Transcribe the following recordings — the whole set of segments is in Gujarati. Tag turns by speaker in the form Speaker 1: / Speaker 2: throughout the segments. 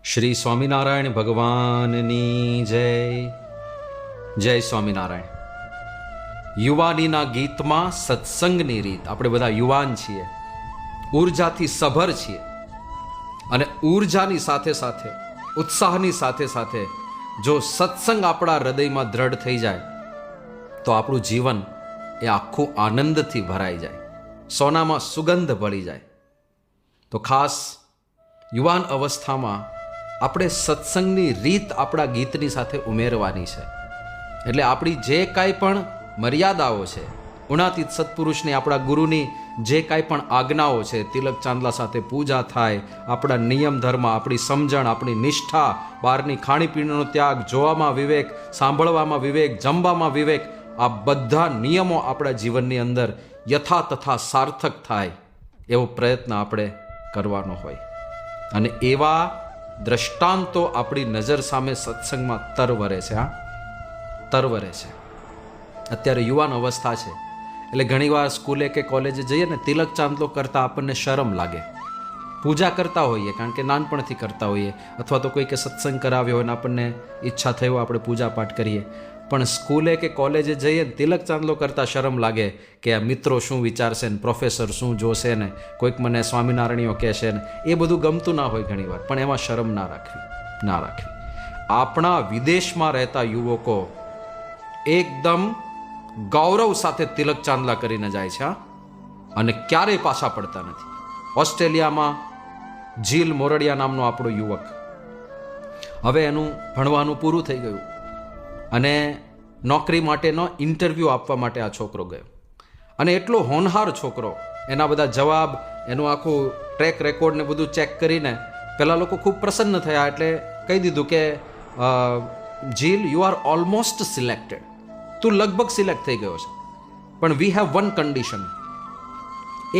Speaker 1: શ્રી સ્વામિનારાયણ ભગવાનની જય. જય સ્વામિનારાયણ. યુવાનીના ગીતમાં સત્સંગની રીત. આપણે બધા યુવાન છીએ, ઉર્જાથી સભર છીએ, અને ઉર્જાની સાથે સાથે, ઉત્સાહની સાથે સાથે જો સત્સંગ આપણા હૃદયમાં દ્રઢ થઈ જાય તો આપણું જીવન એ આખું આનંદથી ભરાઈ જાય, સોનામાં સુગંધ ભળી જાય. તો ખાસ યુવાન અવસ્થામાં આપણે સત્સંગની રીત આપણા ગીતની સાથે ઉમેરવાની છે. એટલે આપણી જે કાંઈ પણ મર્યાદાઓ છે, ગુણાતીત સત્પુરુષની, આપણા ગુરુની જે કાંઈ પણ આજ્ઞાઓ છે, તિલક ચાંદલા સાથે પૂજા થાય, આપણા નિયમ ધર્મ, આપણી સમજણ, આપણી નિષ્ઠા, બહારની ખાણીપીણીનો ત્યાગ, જોવામાં વિવેક, સાંભળવામાં વિવેક, જમવામાં વિવેક, આ બધા નિયમો આપણા જીવનની અંદર યથા તથા સાર્થક થાય એવો પ્રયત્ન આપણે કરવાનો હોય. અને એવા દ્રષ્ટાંતો આપણી નજર સામે સત્સંગમાં તરવરે છે. તરવરે છે. અત્યારે યુવાન અવસ્થા છે એટલે ઘણીવાર સ્કૂલે કે કોલેજે જઈએ ને, તિલક ચાંદલો કરતા આપણને શરમ લાગે. પૂજા કરતા હોઈએ કારણ કે નાનપણથી કરતા હોઈએ, અથવા તો કોઈ કે સત્સંગ કરાવ્યો હોય ને આપણને ઈચ્છા થયો આપણે પૂજા પાઠ કરીએ. પણ સ્કૂલે કે કોલેજે જઈએ ને તિલક ચાંદલો કરતા શરમ લાગે કે આ મિત્રો શું વિચારશે ને, પ્રોફેસર શું જોશે ને, કોઈક મને સ્વામિનારાયણીઓ કહેશે ને, એ બધું ગમતું ના હોય ઘણીવાર. પણ એમાં શરમ ના રાખવી. આપણા વિદેશમાં રહેતા યુવકો એકદમ ગૌરવ સાથે તિલક ચાંદલા કરીને જાય છે, અને ક્યારેય પાછા પડતા નથી. ઓસ્ટ્રેલિયામાં જીલ મોરડિયા નામનો આપણો યુવક, હવે એનું ભણવાનું પૂરું થઈ ગયું અને નોકરી માટેનો ઇન્ટરવ્યૂ આપવા માટે આ છોકરો ગયો. અને એટલો હોનહાર છોકરો, એના બધા જવાબ, એનું આખું ટ્રેક રેકોર્ડ ને બધું ચેક કરીને પેલા લોકો ખૂબ પ્રસન્ન થયા. એટલે કહી દીધું કે જીલ, યુ આર ઓલમોસ્ટ સિલેક્ટેડ. તું લગભગ સિલેક્ટ થઈ ગયો છે, પણ વી હેવ વન કન્ડિશન.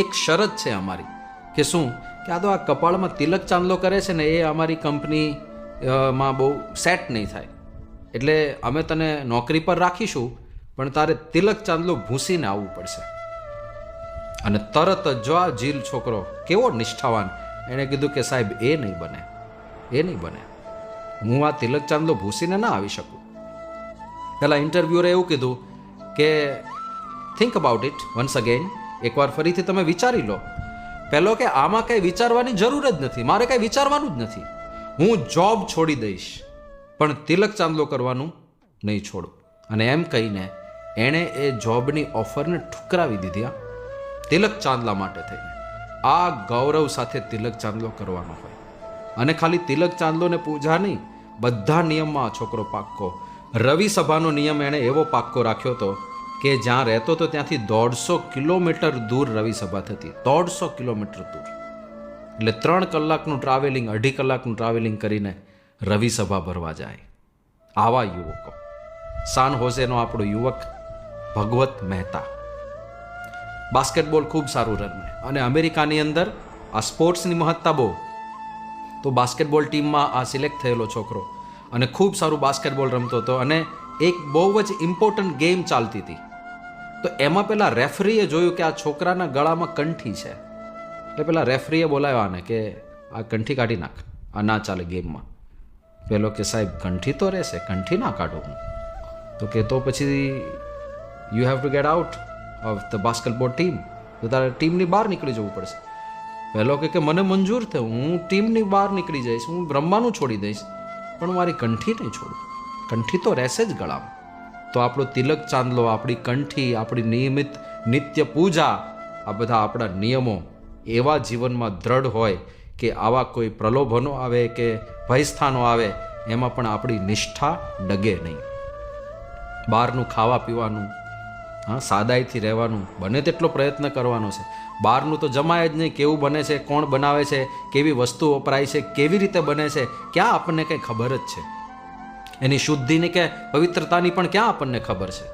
Speaker 1: એક શરત છે અમારી. કે શું? કે આ તો આ કપાળમાં તિલક ચાંદલો કરે છે ને, એ અમારી કંપનીમાં બહુ સેટ નહીં થાય. એટલે અમે તને નોકરી પર રાખીશું, પણ તારે તિલક ચાંદલો ભૂંસીને આવવું પડશે. અને તરત જ જો આ જીલ છોકરો કેવો નિષ્ઠાવાન, એણે કીધું કે સાહેબ એ નહીં બને, હું આ તિલક ચાંદલો ભૂંસીને ના આવી શકું. પહેલાં ઇન્ટરવ્યુઅરે એવું કીધું કે think about it once again, એકવાર ફરીથી તમે વિચારી લો. પહેલો કે આમાં કંઈ વિચારવાની જરૂર જ નથી, મારે કંઈ વિચારવાનું જ નથી. હું જોબ છોડી દઈશ પણ તિલક ચાંદલો કરવાનું નહીં છોડું. અને એમ કહીને એણે એ જોબની ઓફરને ઠુકરાવી દીધી, તિલક ચાંદલા માટે થઈને. આ ગૌરવ સાથે તિલક ચાંદલો કરવાનો હોય. અને ખાલી તિલક ચાંદલો ને પૂજા નહીં, બધા નિયમમાં આ છોકરો પાક્કો. રવિ સભાનો નિયમ એણે એવો પાક્કો રાખ્યો હતો કે જ્યાં રહેતો હતો ત્યાંથી 150 કિલોમીટર દૂર રવિ સભા થતી. 150 કિલોમીટર દૂર. એટલે 3 કલાકનું ટ્રાવેલિંગ, 2.5 કલાકનું ટ્રાવેલિંગ કરીને રવિ સભા ભરવા જાય. આવા યુવકો. સાન હોસેનો આપણો યુવક ભગવત મહેતા બાસ્કેટબોલ ખૂબ સારું રમે, અને અમેરિકાની અંદર આ સ્પોર્ટ્સની મહત્તા બહુ. તો બાસ્કેટબોલ ટીમમાં આ સિલેક્ટ થયેલો છોકરો, અને ખૂબ સારું બાસ્કેટબોલ રમતો હતો. અને એક બહુ જ ઇમ્પોર્ટન્ટ ગેમ ચાલતી હતી. તો એમાં પેલા રેફરીએ જોયું કે આ છોકરાના ગળામાં કંઠી છે. એટલે પેલા રેફરીએ બોલાવ્યો આને કે આ કંઠી કાઢી નાખ, આ ના ચાલે ગેમમાં. પેલો કે સાહેબ કંઠી તો રહેશે, કંઠી ના કાઢું હું. તો કે તો પછી you have to get out of the basketball team. તો તારે ટીમની બહાર નીકળી જવું પડશે. પહેલો કે મને મંજૂર થયું, હું ટીમની બહાર નીકળી જઈશ, હું રમવાનું છોડી દઈશ, પણ મારી કંઠી નહીં છોડું. કંઠી તો રહેશે જ ગળામાં. તો આપણો તિલક ચાંદલો, આપણી કંઠી, આપણી નિયમિત નિત્ય પૂજા, આ બધા આપણા નિયમો એવા જીવનમાં દ્રઢ હોય કે આવા કોઈ પ્રલોભનો આવે કે ભયસ્થાનો આવે એમાં પણ આપણી નિષ્ઠા ડગે નહીં. બહારનું ખાવા પીવાનું, સાદાઈથી રહેવાનું, બને તેટલો પ્રયત્ન કરવાનો છે. બહારનું તો જમાય જ નહીં. કેવું બને છે, કોણ બનાવે છે, કેવી વસ્તુ વપરાય છે, કેવી રીતે બને છે, ક્યાં આપણને કંઈ ખબર જ છે. એની શુદ્ધિની કે પવિત્રતાની પણ ક્યાં આપણને ખબર છે.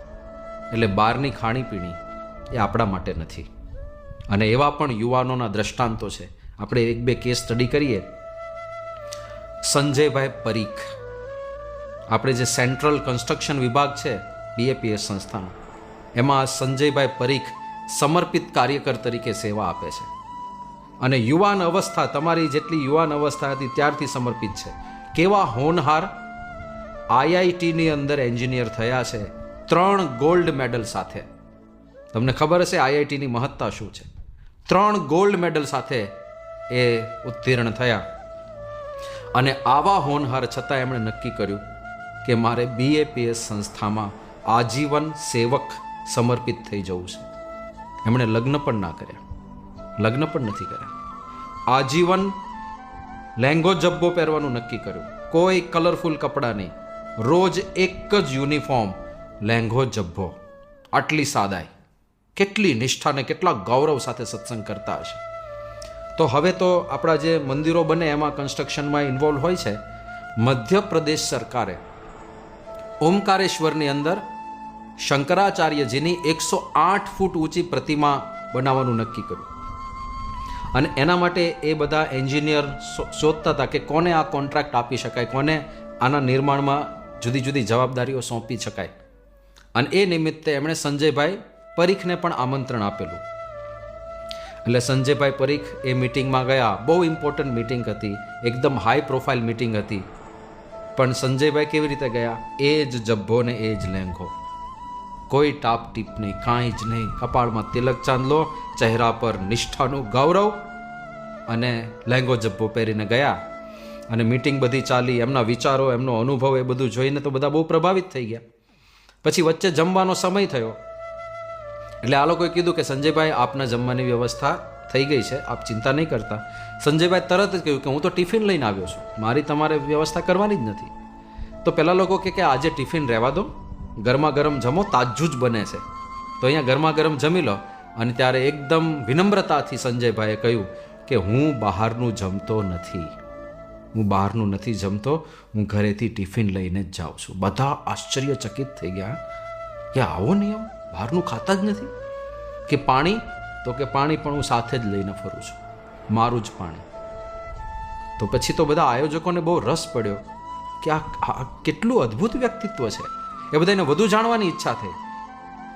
Speaker 1: એટલે બહારની ખાણીપીણી એ આપણા માટે નથી. અને એવા પણ યુવાનોના દ્રષ્ટાંતો છે. આપણે 1-2 કેસ સ્ટડી કરીએ. સંજયભાઈ પરીખ, આપણે જે સેન્ટ્રલ કન્સ્ટ્રક્શન વિભાગ છે BAPS સંસ્થાનો, એમાં સંજયભાઈ પરીખ સમર્પિત કાર્યકર તરીકે સેવા આપે છે. અને યુવાન અવસ્થા, તમારી જેટલી યુવાન અવસ્થા હતી ત્યારથી સમર્પિત છે. કેવા હોનહાર! આઈઆઈટીની અંદર એન્જિનિયર થયા છે 3 ગોલ્ડ મેડલ સાથે. તમને ખબર હશે આઈઆઈટીની મહત્તા શું છે. 3 ગોલ્ડ મેડલ સાથે એ ઉત્તીર્ણ થયા. અને આવા હોનહાર છતાં એમણે નક્કી કર્યું કે મારે બીએપીએસ સંસ્થામાં આજીવન સેવક સમર્પિત થઈ જવું છે. એમણે લગ્ન પણ ના કર્યા, લગ્ન પણ નથી કર્યા. આજીવન લેંગો જબ્બો પહેરવાનું નક્કી કર્યું. કોઈ કલરફુલ કપડાં નહીં, રોજ એક જ યુનિફોર્મ, લેંઘો જબ્બો. આટલી સાદાઈ, કેટલી નિષ્ઠા ને કેટલા ગૌરવ સાથે સત્સંગ કરતા હશે. તો હવે તો આપણા જે મંદિરો બને એમાં કન્સ્ટ્રક્શનમાં ઇન્વોલ્વ હોય છે. મધ્યપ્રદેશ સરકારે ઓમકારેશ્વરની અંદર શંકરાચાર્યજીની 108 ફૂટ ઊંચી પ્રતિમા બનાવવાનું નક્કી કર્યું. અને એના માટે એ બધા એન્જિનિયર શોધતા હતા કે કોને આ કોન્ટ્રાક્ટ આપી શકાય, કોને આના નિર્માણમાં જુદી જુદી જવાબદારીઓ સોંપી શકાય. અને એ નિમિત્તે એમણે સંજયભાઈ પરીખને પણ આમંત્રણ આપેલું. એટલે સંજયભાઈ પરીખ એ મિટિંગમાં ગયા. બહુ ઇમ્પોર્ટન્ટ મિટિંગ હતી, એકદમ હાઈ પ્રોફાઇલ મિટિંગ હતી. પણ સંજયભાઈ કેવી રીતે ગયા? એ જ જબ્બો ને એ જ લેંઘો, કોઈ ટાપ ટીપ નહીં, કાંઈ જ નહીં. કપાળમાં તિલક ચાંદલો, ચહેરા પર નિષ્ઠાનું ગૌરવ, અને લેંઘો જબ્બો પહેરીને ગયા. અને મિટિંગ બધી ચાલી. એમના વિચારો, એમનો અનુભવ એ બધું જોઈને તો બધા બહુ પ્રભાવિત થઈ ગયા. પછી વચ્ચે જમવાનો સમય થયો. એટલે આ લોકોએ કીધું કે સંજયભાઈ આપના જમવાની વ્યવસ્થા થઈ ગઈ છે, આપ ચિંતા નહીં કરતા. સંજયભાઈ તરત જ કહ્યું કે હું તો ટિફિન લઈને આવ્યો છું, મારી તમારે વ્યવસ્થા કરવાની જ નથી. તો પેલા લોકો કે આજે ટિફિન રહેવા દો, ગરમા ગરમ જમો, તાજું જ બને છે. તો અહીંયા ગરમા ગરમ જમી લો. અને ત્યારે એકદમ વિનમ્રતાથી સંજયભાઈએ કહ્યું કે હું બહારનું જમતો નથી, હું બહારનું નથી જમતો, હું ઘરેથી ટિફિન લઈને જ જાઉં છું. બધા આશ્ચર્યચકિત થઈ ગયા કે આવો નિયમ, બહારનું ખાતા જ નથી. કે પાણી? તો કે પાણી પણ હું સાથે જ લઈને ફરું છું, મારું જ પાણી. તો પછી તો બધા આયોજકોને બહુ રસ પડ્યો કે આ કેટલું અદ્ભુત વ્યક્તિત્વ છે. એ બધાને વધુ જાણવાની ઈચ્છા થઈ.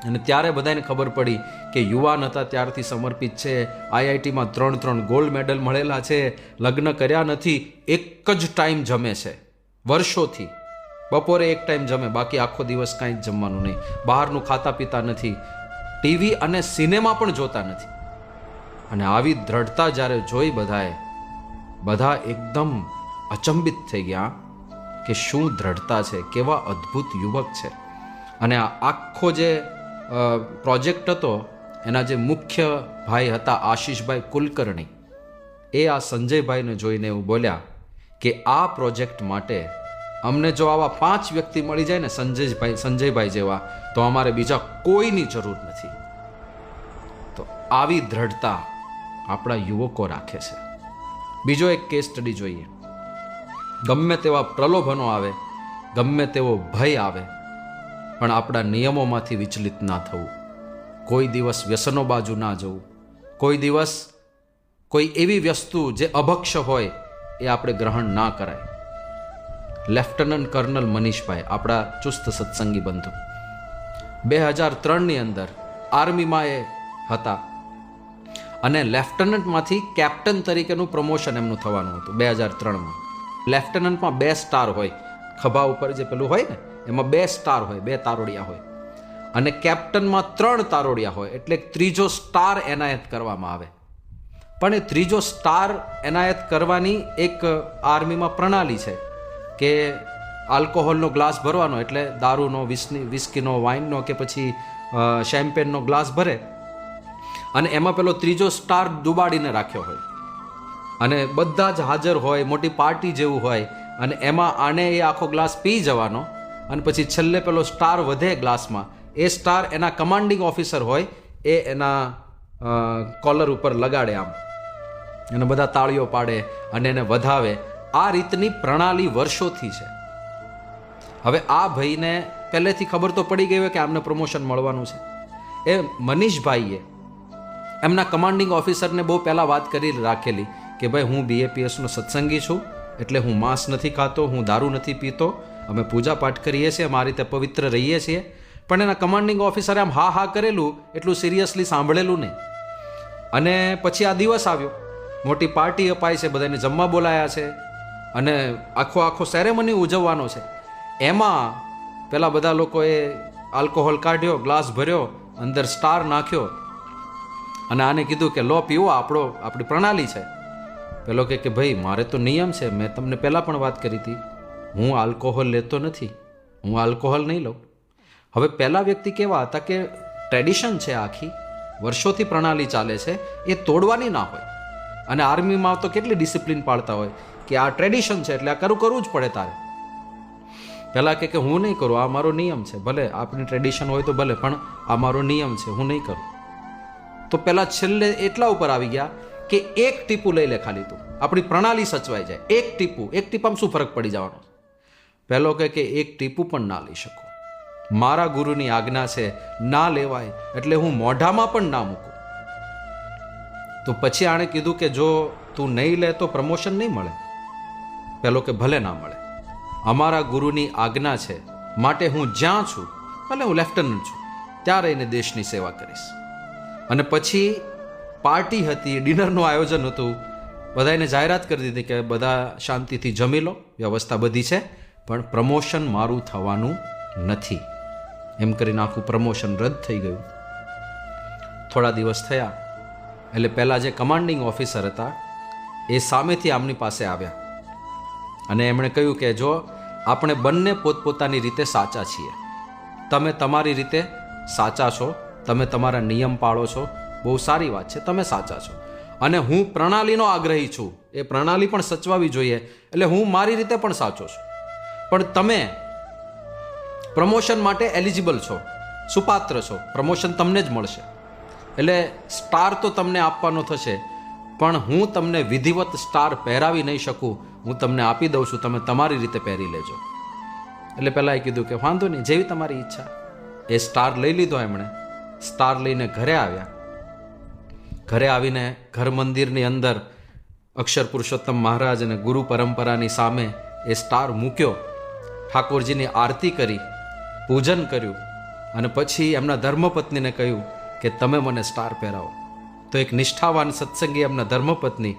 Speaker 1: અને ત્યારે બધાને ખબર પડી કે યુવાન હતા ત્યારથી સમર્પિત છે, આઈઆઈટીમાં 3 ગોલ્ડ મેડલ મળેલા છે, લગ્ન કર્યા નથી, એક જ ટાઈમ જમે છે વર્ષોથી. બપોરે એક ટાઈમ જમે, બાકી આખો દિવસ કાંઈ જ જમવાનું નહીં. બહારનું ખાતા પીતા નથી, ટીવી અને સિનેમા પણ જોતા નથી. અને આવી દ્રઢતા જ્યારે જોઈ બધા એકદમ અચંબિત થઈ ગયા કે શું દ્રઢતા છે, કેવા અદ્ભુત યુવક છે. અને આ આખો જે પ્રોજેક્ટ હતો એના જે મુખ્ય ભાઈ હતા આશીષભાઈ કુલકર્ણી, એ આ સંજયભાઈને જોઈને એવું બોલ્યા કે આ પ્રોજેક્ટ માટે અમને જો આવા 5 વ્યક્તિ મળી જાય ને સંજયભાઈ જેવા, તો અમારે બીજા કોઈની જરૂર નથી. તો આવી દ્રઢતા આપણા યુવકો રાખે છે. બીજો એક કેસ સ્ટડી જોઈએ. ગમે તેવા પ્રલોભનો આવે, ગમે તેવો ભય આવે, પણ આપણા નિયમોમાંથી વિચલિત ના થવું. કોઈ દિવસ વ્યસનો બાજુ ના જવું. કોઈ દિવસ કોઈ એવી વસ્તુ જે અભક્ષ્ય હોય એ આપણે ગ્રહણ ના કરાય. લેફ્ટનન્ટ કર્નલ મનીષભાઈ, આપણા ચુસ્ત સત્સંગી બંધુ, 2003ની અંદર આર્મીમાં એ હતા. અને લેફ્ટનન્ટમાંથી કેપ્ટન તરીકેનું પ્રમોશન એમનું થવાનું હતું 2003માં. લેફ્ટનન્ટમાં 2 સ્ટાર હોય, ખભા ઉપર જે પેલું હોય ને એમાં 2 સ્ટાર હોય, 2 તારોડિયા હોય. અને કેપ્ટનમાં 3 તારોડિયા હોય, એટલે 3જો સ્ટાર એનાયત કરવામાં આવે. પણ એ 3જો સ્ટાર એનાયત કરવાની એક આર્મીમાં પ્રણાલી છે કે આલ્કોહોલનો ગ્લાસ ભરવાનો, એટલે દારૂનો, વિસ્કીનો, વાઇનનો કે પછી શેમ્પેનનો ગ્લાસ ભરે અને એમાં પેલો 3જો સ્ટાર ડુબાડીને રાખ્યો હોય. અને બધા જ હાજર હોય, મોટી પાર્ટી જેવું હોય. અને એમાં આને એ આખો ગ્લાસ પી જવાનો. અને પછી છેલ્લે પેલો સ્ટાર વધે ગ્લાસમાં, એ સ્ટાર એના કમાન્ડિંગ ઓફિસર હોય, એ એના કોલર ઉપર લગાડે આમ, અને બધા તાળીઓ પાડે અને એને વધાવે. આ રીતની પ્રણાલી વર્ષોથી છે. હવે આ ભાઈને પહેલેથી ખબર તો પડી ગઈ હોય કે આમને પ્રમોશન મળવાનું છે. એ મનીષભાઈએ એમના કમાન્ડિંગ ઓફિસરને બહુ પહેલાં વાત કરી રાખેલી કે ભાઈ હું બીએપીએસનો સત્સંગી છું, એટલે હું માંસ નથી ખાતો, હું દારૂ નથી પીતો, અમે પૂજા પાઠ કરીએ છીએ, અમારી રીતે પવિત્ર રહીએ છીએ. પણ એના કમાન્ડિંગ ઓફિસરે આમ હા કરેલું, એટલું સિરિયસલી સાંભળેલું નહીં. અને પછી આ દિવસ આવ્યો મોટી પાર્ટી અપાય છે, બધાને જમવા બોલાયા છે અને આખો સેરેમની ઉજવવાનો છે. એમાં પેલા બધા લોકોએ આલ્કોહોલ કાઢ્યો, ગ્લાસ ભર્યો, અંદર સ્ટાર નાખ્યો અને આને કીધું કે લો પીવો, આપણી પ્રણાલી છે. પેલો કે ભાઈ મારે તો નિયમ છે, મેં તમને પહેલાં પણ વાત કરી હતી, હું આલ્કોહોલ લેતો નથી, હું આલ્કોહોલ નહીં લઉં. હવે પહેલા વ્યક્તિ કેવા હતા કે ટ્રેડિશન છે, આખી વર્ષોથી પ્રણાલી ચાલે છે, એ તોડવાની ના હોય. અને આર્મીમાં તો કેટલી ડિસિપ્લિન પાળતા હોય કે આ ટ્રેડિશન છે એટલે આ કરવું જ પડે તારે. પહેલાં કે હું નહીં કરું, આ મારો નિયમ છે, ભલે આપણી ટ્રેડિશન હોય તો ભલે, પણ આ મારો નિયમ છે, હું નહીં કરું. તો પહેલાં છેલ્લે એટલા ઉપર આવી ગયા કે એક ટીપું લઈ લે ખાલી તું, આપણી પ્રણાલી સચવાઈ જાય. એક ટીપામાં શું ફરક પડી જવાનો? પહેલો કે એક ટીપું પણ ના લઈ શકું, મારા ગુરુની આજ્ઞા છે, ના લેવાય, એટલે હું મોઢામાં પણ ના મૂકું. તો પછી આણે કીધું કે જો તું નહીં લે તો પ્રમોશન નહીં મળે. પેલો કે ભલે ના મળે, અમારા ગુરુની આજ્ઞા છે, માટે હું જ્યાં છું, ભલે હું લેફ્ટનન્ટ છું, ત્યાં રહીને દેશની સેવા કરીશ. અને પછી પાર્ટી હતી, ડિનરનું આયોજન હતું, બધાને જાહેરાત કરી દીધી કે બધા શાંતિથી જમી લો, વ્યવસ્થા બધી છે, પણ પ્રમોશન મારું થવાનું નથી. એમ કરીને આખું પ્રમોશન રદ થઈ ગયું. થોડા દિવસ થયા એટલે પહેલાં જે કમાન્ડિંગ ઓફિસર હતા એ સામેથી આમની પાસે આવ્યા અને એમણે કહ્યું કે જો આપણે બંને પોતપોતાની રીતે સાચા છીએ, તમે તમારી રીતે સાચા છો, તમે તમારા નિયમ પાળો છો, બહુ સારી વાત છે, તમે સાચા છો, અને હું પ્રણાલીનો આગ્રહી છું, એ પ્રણાલી પણ સચવાવી જોઈએ, એટલે હું મારી રીતે પણ સાચો છું, પણ તમે પ્રમોશન માટે એલિજિબલ છો, સુપાત્ર છો, પ્રમોશન તમને જ મળશે, એટલે સ્ટાર તો તમને આપવાનો થશે, પણ હું તમને વિધિવત સ્ટાર પહેરાવી નહીં શકું, હું તમને આપી દઉં છું, તમે તમારી રીતે પહેરી લેજો. એટલે પહેલાં એ કીધું કે વાંધો નહીં, જેવી તમારી ઈચ્છા. એ સ્ટાર લઈ લીધો એમણે, સ્ટાર લઈને ઘરે આવ્યા. ઘરે આવીને ઘર મંદિરની અંદર અક્ષર પુરુષોત્તમ મહારાજ અને ગુરુ પરંપરાની સામે એ સ્ટાર મૂક્યો, ઠાકોરજીની આરતી કરી, પૂજન કર્યું અને પછી એમના ધર્મપત્નીને કહ્યું કે તમે મને સ્ટાર પહેરાવો. તો એક નિષ્ઠાવાન સત્સંગી એમના ધર્મપત્ની,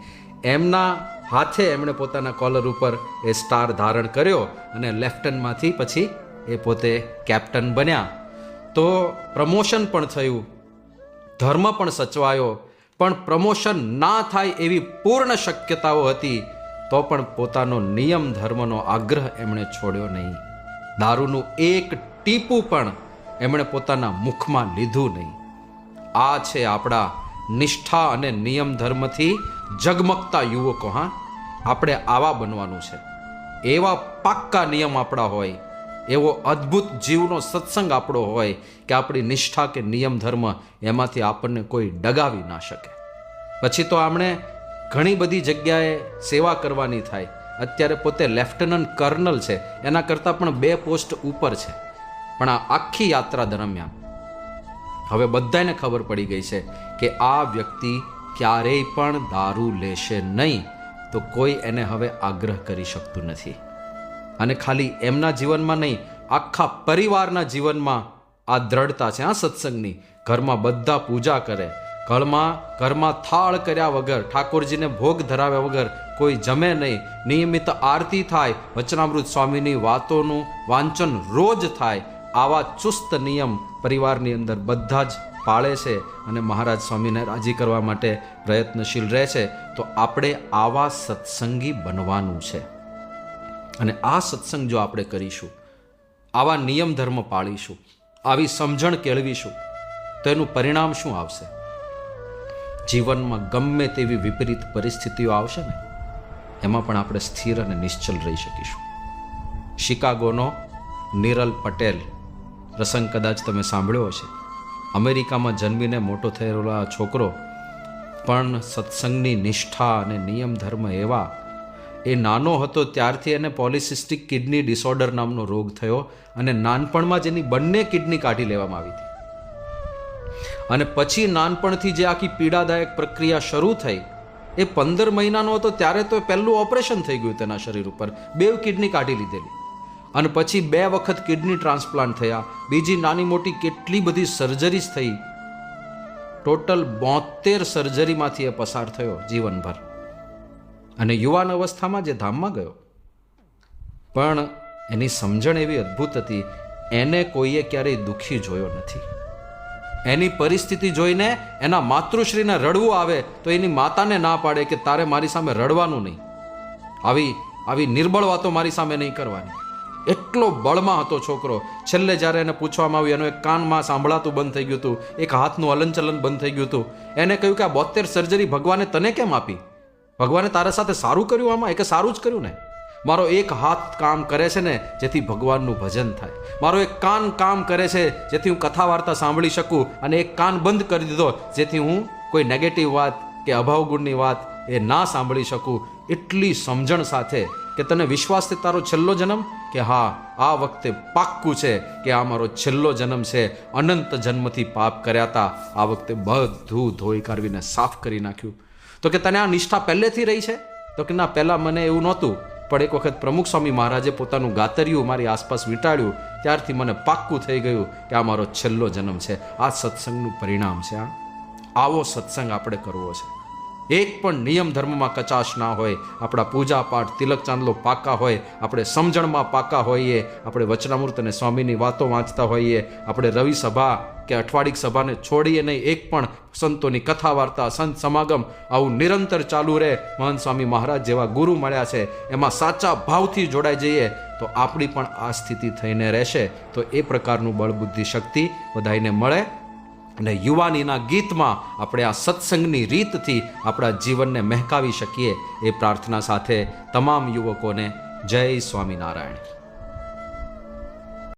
Speaker 1: એમના હાથે એમણે પોતાના કોલર ઉપર એ સ્ટાર ધારણ કર્યો અને લેફ્ટનન્ટમાંથી પછી એ પોતે કેપ્ટન બન્યા. તો પ્રમોશન પણ થયું, ધર્મ પણ સચવાયો, પણ પ્રમોશન ના થાય એવી પૂર્ણ શક્યતાઓ હતી, તો પણ પોતાનો નિયમ ધર્મનો આગ્રહ એમણે છોડ્યો નહીં. દારૂનું એક ટીપું પણ એમણે પોતાના મુખમાં લીધું નહીં. આ છે આપણા નિષ્ઠા અને નિયમ ધર્મથી ઝગમગતા યુવકો. હા, આપણે આવા બનવાનું છે. એવા પાક્કા નિયમ આપણા હોય, એવો અદ્ભુત જીવનો સત્સંગ આપણો હોય કે આપણી નિષ્ઠા કે નિયમ ધર્મ એમાંથી આપણને કોઈ ડગાવી ના શકે. પછી તો આપણે ઘણી બધી જગ્યાએ સેવા કરવાની થાય. અત્યારે પોતે લેફ્ટનન્ટ કર્નલ છે, એના કરતાં પણ 2 પોસ્ટ ઉપર છે. પણ આ આખી યાત્રા દરમિયાન હવે બધાને ખબર પડી ગઈ છે કે આ વ્યક્તિ ક્યારેય પણ દારૂ લેશે નહીં, તો કોઈ એને હવે આગ્રહ કરી શકતું નથી. અને ખાલી એમના જીવનમાં નહીં, આખા પરિવારના જીવનમાં આ દ્રઢતા છે. આ સત્સંગની ઘરમાં બધા પૂજા કરે, ઘરમાં થાળ કર્યા વગર, ઠાકોરજીને ભોગ ધરાવ્યા વગર કોઈ જમે નહીં, નિયમિત આરતી થાય, વચનામૃત સ્વામીની વાતોનું વાંચન રોજ થાય. આવા ચુસ્ત નિયમ પરિવારની અંદર બધા જ પાળે છે અને મહારાજ સ્વામીને રાજી કરવા માટે પ્રયત્નશીલ રહે છે. તો આપણે આવા સત્સંગી બનવાનું છે. અને આ સત્સંગ જો આપણે કરીશું, આવા નિયમ ધર્મ પાળીશું, આવી સમજણ કેળવીશું, તો એનું પરિણામ શું આવશે? જીવનમાં ગમે તેવી વિપરીત પરિસ્થિતિઓ આવશે ને, એમાં પણ આપણે સ્થિર અને નિશ્ચલ રહી શકીશું. શિકાગોનો નિરલ પટેલ પ્રસંગ કદાચ તમે સાંભળ્યો હશે. અમેરિકામાં જન્મીને મોટો થયેલો આ છોકરો પણ સત્સંગની નિષ્ઠા અને નિયમ ધર્મ એવા. એ નાનો હતો ત્યારથી એને પોલિસિસ્ટિક કિડની ડિસઓર્ડર નામનો રોગ થયો અને નાનપણમાં જ એની બંને કિડની કાઢી લેવામાં આવી હતી. અને પછી નાનપણથી જે આખી પીડાદાયક પ્રક્રિયા શરૂ થઈ, એ 15 મહિનાનો હતો ત્યારે તો પહેલું ઓપરેશન થઈ ગયું તેના શરીર ઉપર, 2 કિડની કાઢી લીધેલી. અને પછી 2 વખત કિડની ટ્રાન્સપ્લાન્ટ થયા, બીજી નાની મોટી કેટલી બધી સર્જરીઝ થઈ. ટોટલ 72 સર્જરીમાંથી એ પસાર થયો જીવનભર. અને યુવાન અવસ્થામાં જે ધામમાં ગયો, પણ એની સમજણ એવી અદ્ભુત હતી, એને કોઈએ ક્યારેય દુઃખી જોયો નથી. એની પરિસ્થિતિ જોઈને એના માતૃશ્રીને રડવું આવે તો એની માતાને ના પાડે કે તારે મારી સામે રડવાનું નહીં, આવી નિર્બળ વાતો મારી સામે નહીં કરવાની. એટલો બળમાં હતો છોકરો. છેલ્લે જ્યારે એને પૂછવામાં આવ્યું, એનો એક કાનમાં સાંભળાતું બંધ થઈ ગયું હતું, એક હાથનું હલનચલન બંધ થઈ ગયું હતું. એને કહ્યું કે આ 72 સર્જરી ભગવાને તને કેમ આપી? ભગવાને તારા સાથે સારું કર્યું આમાં? એ કે સારું જ કર્યું ને. મારો એક હાથ કામ કરે છે ને જેથી ભગવાનનું ભજન થાય, મારો એક કાન કામ કરે છે જેથી હું કથા વાર્તા સાંભળી શકું, અને એક કાન બંધ કરી દીધો જેથી હું કોઈ નેગેટિવ વાત કે અભાવગુણની વાત એ ના સાંભળી શકું. એટલી સમજણ સાથે કે તને વિશ્વાસ છે તારો છેલ્લો જન્મ, કે હા આ વખતે પાક્કું છે કે આ મારો છેલ્લો જન્મ છે, અનંત જન્મથી પાપ કર્યા હતા, આ વખતે બધું ધોઈ કાઢવીને સાફ કરી નાખ્યું. તો કે તને આ નિષ્ઠા પહેલેથી રહી છે? તો કે ના, પહેલાં મને એવું નહોતું, પણ એક વખત પ્રમુખ સ્વામી મહારાજે પોતાનું ગાતરિયું મારી આસપાસ વીંટાળ્યું, ત્યારથી મને પાક્કું થઈ ગયું કે આ મારો છેલ્લો જન્મ છે. આ સત્સંગનું પરિણામ છે. આવો સત્સંગ આપણે કરવો છે. એક પણ નિયમ ધર્મમાં કચાશ ના હોય, આપણા પૂજા પાઠ તિલક ચાંદલો પાકા હોય, આપણે સમજણમાં પાકા હોઈએ, આપણે વચનામૃત અને સ્વામીની વાતો વાંચતા હોઈએ, આપણે રવિ સભા કે અઠવાડિક સભાને છોડીએ નહીં, એક પણ સંતોની કથા વાર્તા સંત સમાગમ આવું નિરંતર ચાલુ રહે, મહંત સ્વામી મહારાજ જેવા ગુરુ મળ્યા છે એમાં સાચા ભાવથી જોડાઈ જઈએ તો આપણી પણ આ સ્થિતિ થઈને રહેશે. તો એ પ્રકારનું બળ બુદ્ધિ શક્તિ બધાને મળે, અને યુવાનીના ગીતમાં આપણે આ સત્સંગની રીતથી આપણા જીવનને મહેકાવી શકીએ એ પ્રાર્થના સાથે તમામ યુવકોને જય સ્વામિનારાયણ.